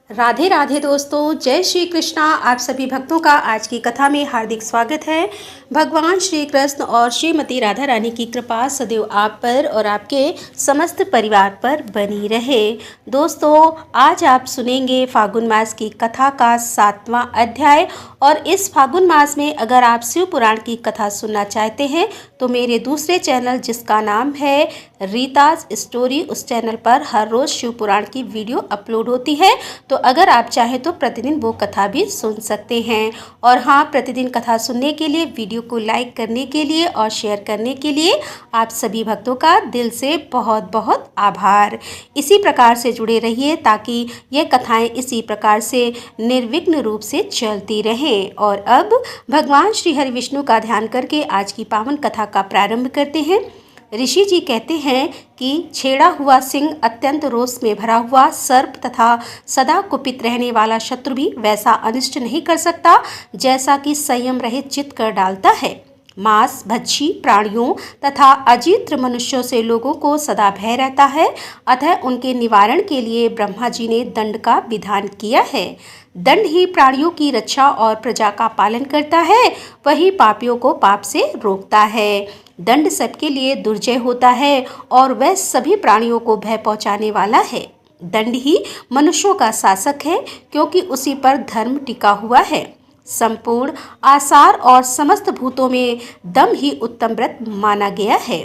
राधे राधे दोस्तों, जय श्री कृष्णा। आप सभी भक्तों का आज की कथा में हार्दिक स्वागत है। भगवान श्री कृष्ण और श्रीमती राधा रानी की कृपा सदैव आप पर और आपके समस्त परिवार पर बनी रहे। दोस्तों, आज आप सुनेंगे फागुन मास की कथा का 7वां अध्याय। और इस फागुन मास में अगर आप शिव पुराण की कथा सुनना चाहते हैं तो मेरे दूसरे चैनल जिसका नाम है रीताज स्टोरी, उस चैनल पर हर रोज़ शिव पुराण की वीडियो अपलोड होती है। तो अगर आप चाहें तो प्रतिदिन वो कथा भी सुन सकते हैं। और हाँ, प्रतिदिन कथा सुनने के लिए, वीडियो को लाइक करने के लिए और शेयर करने के लिए आप सभी भक्तों का दिल से बहुत बहुत आभार। इसी प्रकार से जुड़े रहिए ताकि ये कथाएं इसी प्रकार से निर्विघ्न रूप से चलती रहें। और अब भगवान श्री हरि विष्णु का ध्यान करके आज की पावन कथा का प्रारंभ करते हैं। ऋषि जी कहते हैं कि छेड़ा हुआ सिंह, अत्यंत रोष में भरा हुआ सर्प तथा सदा कुपित रहने वाला शत्रु भी वैसा अनिष्ट नहीं कर सकता जैसा कि संयम रहित चित्त कर डालता है। मांस भक्षी प्राणियों तथा अजित्र मनुष्यों से लोगों को सदा भय रहता है, अतः उनके निवारण के लिए ब्रह्मा जी ने दंड का विधान किया है। दंड ही प्राणियों की रक्षा और प्रजा का पालन करता है, वही पापियों को पाप से रोकता है। दंड सबके लिए दुर्जय होता है और वह सभी प्राणियों को भय पहुंचाने वाला है। दंड ही मनुष्यों का शासक है, क्योंकि उसी पर धर्म टिका हुआ है। संपूर्ण आसार और समस्त भूतों में दम ही उत्तम व्रत माना गया है।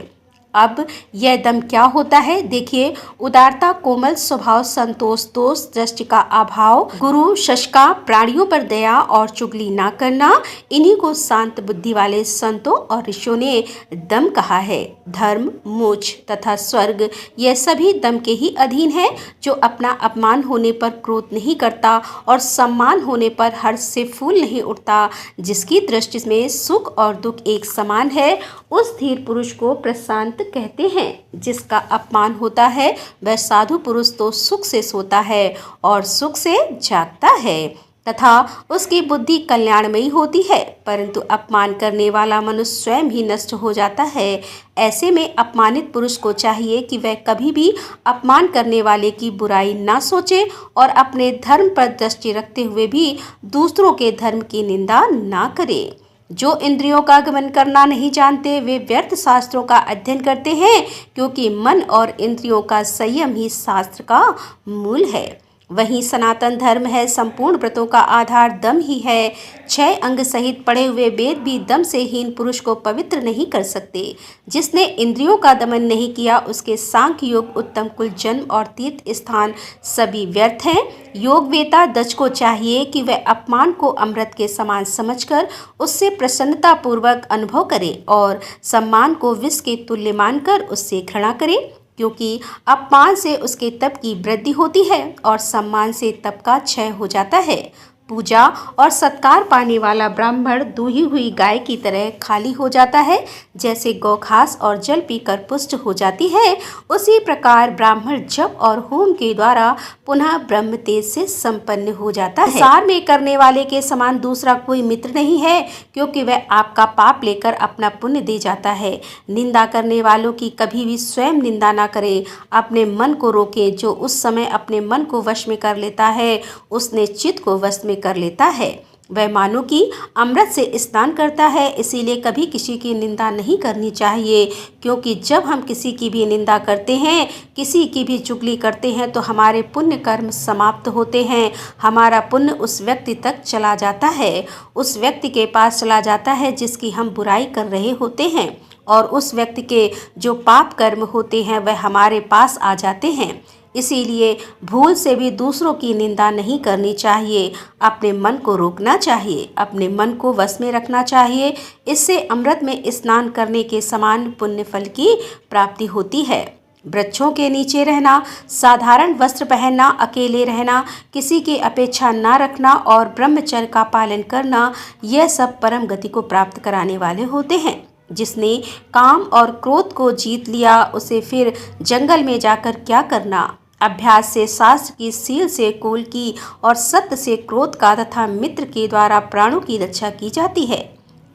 अब यह दम क्या होता है देखिए। उदारता, कोमल स्वभाव, संतोष, दोष दृष्टि का अभाव, गुरु शशका, प्राणियों पर दया और चुगली ना करना, इन्हीं को शांत बुद्धि वाले संतों और ऋषियों ने दम कहा है। धर्म, मोक्ष तथा स्वर्ग यह सभी दम के ही अधीन है। जो अपना अपमान होने पर क्रोध नहीं करता और सम्मान होने पर हर्ष से फूल नहीं उठता, जिसकी दृष्टि में सुख और दुख एक समान है, उस धीर पुरुष को प्रशांत कहते हैं। जिसका अपमान होता है वह साधु पुरुष तो सुख से सोता है और सुख से जागता है तथा उसकी बुद्धि कल्याणमयी होती है, परंतु अपमान करने वाला मनुष्य स्वयं ही नष्ट हो जाता है। ऐसे में अपमानित पुरुष को चाहिए कि वह कभी भी अपमान करने वाले की बुराई ना सोचे और अपने धर्म पर दृष्टि रखते हुए भी दूसरों के धर्म की निंदा ना करे। जो इंद्रियों का गमन करना नहीं जानते वे व्यर्थ शास्त्रों का अध्ययन करते हैं, क्योंकि मन और इंद्रियों का संयम ही शास्त्र का मूल है। वही सनातन धर्म है। संपूर्ण व्रतों का आधार दम ही है। 6 अंग सहित पढ़े हुए वेद भी दम से हीन पुरुष को पवित्र नहीं कर सकते। जिसने इंद्रियों का दमन नहीं किया उसके सांख्य योग, उत्तम कुल, जन्म और तीर्थ स्थान सभी व्यर्थ हैं। योग वेता दक्ष को चाहिए कि वह अपमान को अमृत के समान समझकर उससे प्रसन्नता पूर्वक अनुभव करे और सम्मान को विष के तुल्य मानकर उससे घृणा करे, क्योंकि अपमान से उसके तप की वृद्धि होती है और सम्मान से तप का क्षय हो जाता है। पूजा और सत्कार पाने वाला ब्राह्मण दूही हुई गाय की तरह खाली हो जाता है। जैसे गौ घास और जल पीकर पुष्ट हो जाती है, उसी प्रकार ब्राह्मण जप और होम के द्वारा पुनः ब्रह्म तेज से संपन्न हो जाता है। संसार में करने वाले के समान दूसरा कोई मित्र नहीं है, क्योंकि वह आपका पाप लेकर अपना पुण्य दे जाता है। निंदा करने वालों की कभी भी स्वयं निंदा ना करें। अपने मन को रोके। जो उस समय अपने मन को वश में कर लेता है उसने चित्त को वश में कर लेता है। वह मानो कि अमृत से स्नान करता है। इसीलिए कभी किसी की निंदा नहीं करनी चाहिए, क्योंकि जब हम किसी की भी निंदा करते हैं, किसी की भी चुगली करते हैं, तो हमारे पुण्य कर्म समाप्त होते हैं। हमारा पुण्य उस व्यक्ति तक चला जाता है, उस व्यक्ति के पास चला जाता है जिसकी हम बुराई कर रहे होते हैं, और उस व्यक्ति के जो पाप कर्म होते हैं वह हमारे पास आ जाते हैं। इसीलिए भूल से भी दूसरों की निंदा नहीं करनी चाहिए। अपने मन को रोकना चाहिए, अपने मन को वश में रखना चाहिए। इससे अमृत में स्नान करने के समान पुण्य फल की प्राप्ति होती है। वृक्षों के नीचे रहना, साधारण वस्त्र पहनना, अकेले रहना, किसी की अपेक्षा ना रखना और ब्रह्मचर्य का पालन करना, यह सब परम गति को प्राप्त कराने वाले होते हैं। जिसने काम और क्रोध को जीत लिया उसे फिर जंगल में जाकर क्या करना। अभ्यास से शास्त्र की, सील से कुल की और सत्य से क्रोध का तथा मित्र के द्वारा प्राणों की रक्षा की जाती है।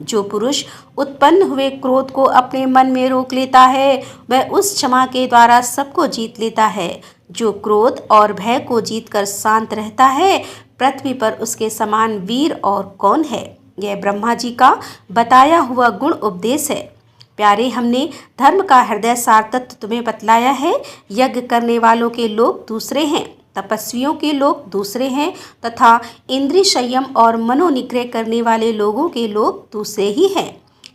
जो पुरुष उत्पन्न हुए क्रोध को अपने मन में रोक लेता है वह उस क्षमा के द्वारा सबको जीत लेता है। जो क्रोध और भय को जीतकर शांत रहता है, पृथ्वी पर उसके समान वीर और कौन है। यह ब्रह्मा जी का बताया हुआ गुण उपदेश है। प्यारे, हमने धर्म का हृदय सार तत्व तुम्हें बतलाया है। यज्ञ करने वालों के लोग दूसरे हैं, तपस्वियों के लोग दूसरे हैं तथा इंद्रिय संयम और मनोनिग्रह करने वाले लोगों के लोग दूसरे ही हैं।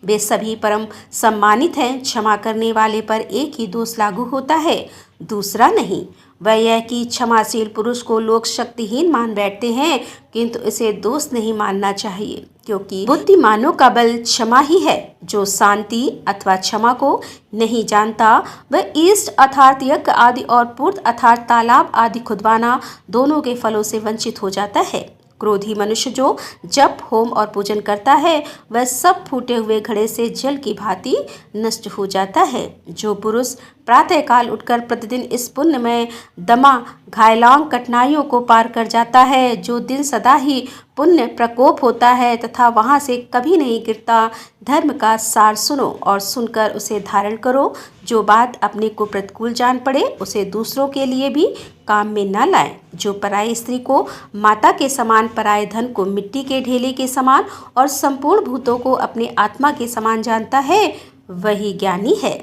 वे सभी परम सम्मानित हैं। क्षमा करने वाले पर एक ही दोष लागू होता है, दूसरा नहीं। वह यह कि क्षमाशील पुरुष को लोग शक्तिहीन मान बैठते हैं, किंतु इसे दोष नहीं मानना चाहिए, क्योंकि बुद्धिमानों का बल क्षमा ही है। जो शांति अथवा क्षमा को नहीं जानता, वह ईष्ट अर्थात यज्ञ आदि और पूर्त अर्थात तालाब आदि खुदवाना दोनों के फलों से वंचित हो जाता है। क्रोधी मनुष्य जो जप होम और पूजन करता है, वह सब फूटे हुए घड़े से जल की भांति नष्ट हो जाता है। जो पुरुष प्रातःकाल उठकर प्रतिदिन इस पुण्यमय दमा घायलांग कठिनाइयों को पार कर जाता है, जो दिन सदा ही पुण्य प्रकोप होता है तथा वहाँ से कभी नहीं गिरता, धर्म का सार सुनो और सुनकर उसे धारण करो। जो बात अपने को प्रतिकूल जान पड़े, उसे दूसरों के लिए भी काम में न लाए। जो पराई स्त्री को माता के समान, पराये धन को मिट्टी के ढेले के समान और संपूर्ण भूतों को अपने आत्मा के समान जानता है, वही ज्ञानी है।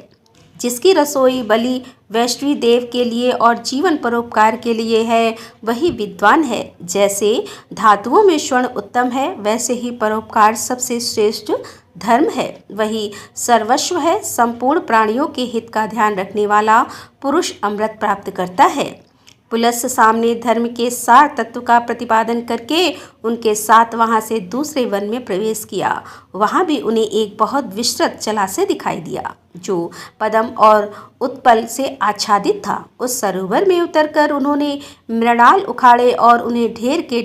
जिसकी रसोई बलि वैष्णवी देव के लिए और जीवन परोपकार के लिए है, वही विद्वान है। जैसे धातुओं में स्वर्ण उत्तम है, वैसे ही परोपकार सबसे श्रेष्ठ धर्म है। वही सर्वस्व है। संपूर्ण प्राणियों के हित का ध्यान रखने वाला पुरुष अमृत प्राप्त करता है। पुलस सामने धर्म के सार तत्व का प्रतिपादन करके उनके साथ वहां से दूसरे वन में प्रवेश किया। वहां भी उन्हें एक बहुत विस्तृत जलाशय दिखाई दिया, जो पद्म और उत्पल से आच्छादित था। उस सरोवर में उतरकर उन्होंने मृणाल उखाड़े और उन्हें ढेर के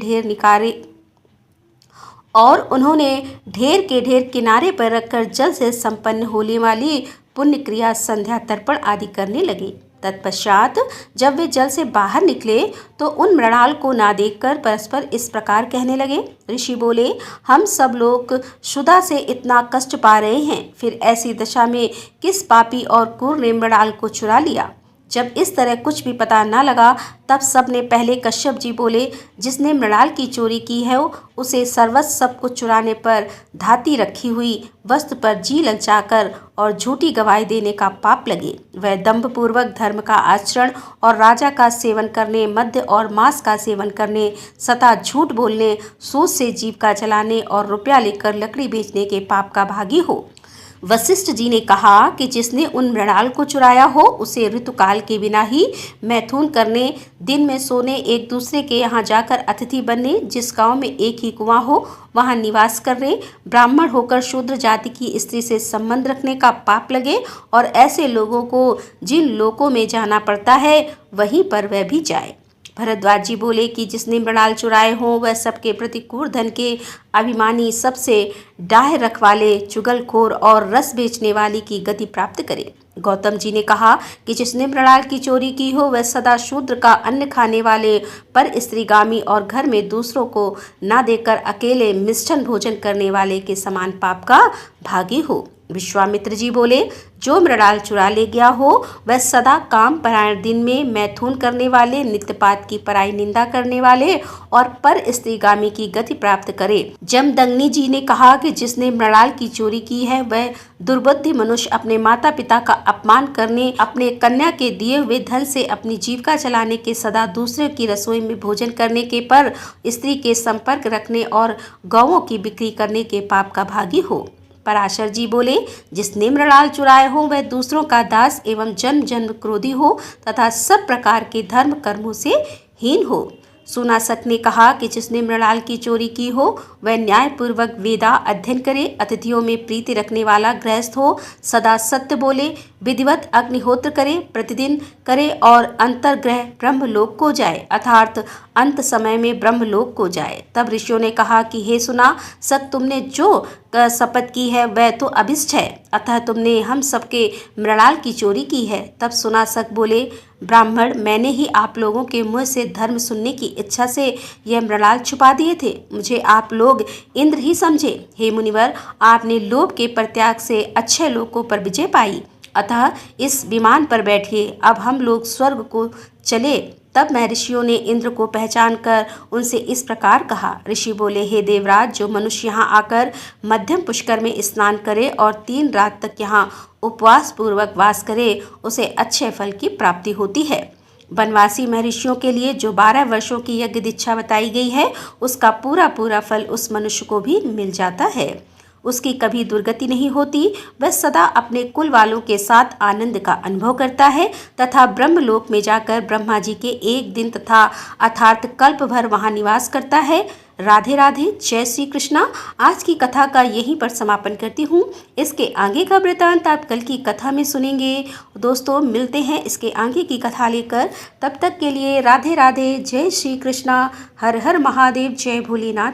ढेर किनारे पर रखकर जल से संपन्न होने वाली पुण्य क्रिया, संध्या, तर्पण आदि करने लगे। तत्पश्चात जब वे जल से बाहर निकले तो उन मृणाल को ना देखकर परस्पर इस प्रकार कहने लगे। ऋषि बोले, हम सब लोग क्षुधा से इतना कष्ट पा रहे हैं, फिर ऐसी दशा में किस पापी और क्रूर ने मृणाल को चुरा लिया। जब इस तरह कुछ भी पता न लगा, तब सबने पहले कश्यप जी बोले, जिसने मृणाल की चोरी की है, उसे सर्वस्व सब कुछ चुराने पर, धाती रखी हुई वस्तु पर जी ललचाकर और झूठी गवाही देने का पाप लगे। वह दंभपूर्वक धर्म का आचरण और राजा का सेवन करने, मद्य और मांस का सेवन करने, सदा झूठ बोलने, सूद से जीविका चलाने और रुपया लेकर लकड़ी बेचने के पाप का भागी हो। वशिष्ठ जी ने कहा कि जिसने उन मृणाल को चुराया हो, उसे ऋतुकाल के बिना ही मैथुन करने, दिन में सोने, एक दूसरे के यहाँ जाकर अतिथि बनने, जिस गांव में एक ही कुआं हो वहां निवास करने, ब्राह्मण होकर शूद्र जाति की स्त्री से संबंध रखने का पाप लगे और ऐसे लोगों को जिन लोकों में जाना पड़ता है, वहीं पर वह भी जाए। भरद्वाज जी बोले कि जिसने मृणाल चुराए हों, वह सबके प्रतिकूल धन के अभिमानी, सबसे डाह रखवाले, चुगलखोर और रस बेचने वाली की गति प्राप्त करे। गौतम जी ने कहा कि जिसने मृणाल की चोरी की हो, वह सदा शूद्र का अन्न खाने वाले, पर स्त्रीगामी और घर में दूसरों को ना देकर अकेले मिष्ठन भोजन करने वाले के समान पाप का भागी हो। विश्वामित्र जी बोले, जो मृणाल चुरा ले गया हो, वह सदा काम परायण, दिन में मैथुन करने वाले, नित्यपात की पराई निंदा करने वाले और पर स्त्रीगामी की गति प्राप्त करे। जमदग्नि जी ने कहा कि जिसने मृणाल की चोरी की है, वह दुर्बुद्धि मनुष्य अपने माता पिता का अपमान करने, अपने कन्या के दिए हुए धन से अपनी जीविका चलाने के, सदा दूसरे की रसोई में भोजन करने के, पर स्त्री के संपर्क रखने और गौओं की बिक्री करने के पाप का भागी हो। पराशर जी बोले, जिसने मृणाल चुराए हो, वह दूसरों का दास एवं जन्म जन्म क्रोधी हो तथा सब प्रकार के धर्म कर्मों से हीन हो। सुनासक ने कहा कि जिसने मृणाल की चोरी की हो, वह न्यायपूर्वक वेदा अध्ययन करे, अतिथियों में प्रीति रखने वाला गृहस्थ हो, सदा सत्य बोले, विधिवत अग्निहोत्र करे, प्रतिदिन करे और अंतर्ग्रह ब्रह्मलोक को जाए, अर्थात अंत समय में ब्रह्मलोक को जाए। तब ऋषियों ने कहा कि हे सुना सक, तुमने जो शपथ की है वह तो अभिष्ट है, अतः तुमने हम सबके मृणाल की चोरी की है। तब सुनासक बोले, ब्राह्मण, मैंने ही आप लोगों के मुँह से धर्म सुनने की इच्छा से यह मृणाल छुपा दिए थे। मुझे आप लोग इंद्र ही समझे। हे मुनिवर, आपने लोभ के परित्याग से अच्छे लोगों पर विजय पाई अतः इस विमान पर बैठिए, अब हम लोग स्वर्ग को चले। तब महर्षियों ने इंद्र को पहचान कर उनसे इस प्रकार कहा। ऋषि बोले, हे देवराज, जो मनुष्य यहाँ आकर मध्यम पुष्कर में स्नान करे और 3 रात तक यहाँ उपवास पूर्वक वास करे, उसे अच्छे फल की प्राप्ति होती है। वनवासी महर्षियों के लिए जो 12 वर्षों की यज्ञ दीक्षा बताई गई है, उसका पूरा फल उस मनुष्य को भी मिल जाता है। उसकी कभी दुर्गति नहीं होती, वह सदा अपने कुल वालों के साथ आनंद का अनुभव करता है तथा ब्रह्मलोक में जाकर ब्रह्मा जी के 1 दिन तथा अर्थात कल्प भर वहाँ निवास करता है। राधे राधे, जय श्री कृष्णा। आज की कथा का यहीं पर समापन करती हूँ। इसके आगे का वृतांत आप कल की कथा में सुनेंगे। दोस्तों, मिलते हैं इसके आगे की कथा लेकर। तब तक के लिए राधे राधे, जय श्री कृष्णा, हर हर महादेव, जय भोलेनाथ।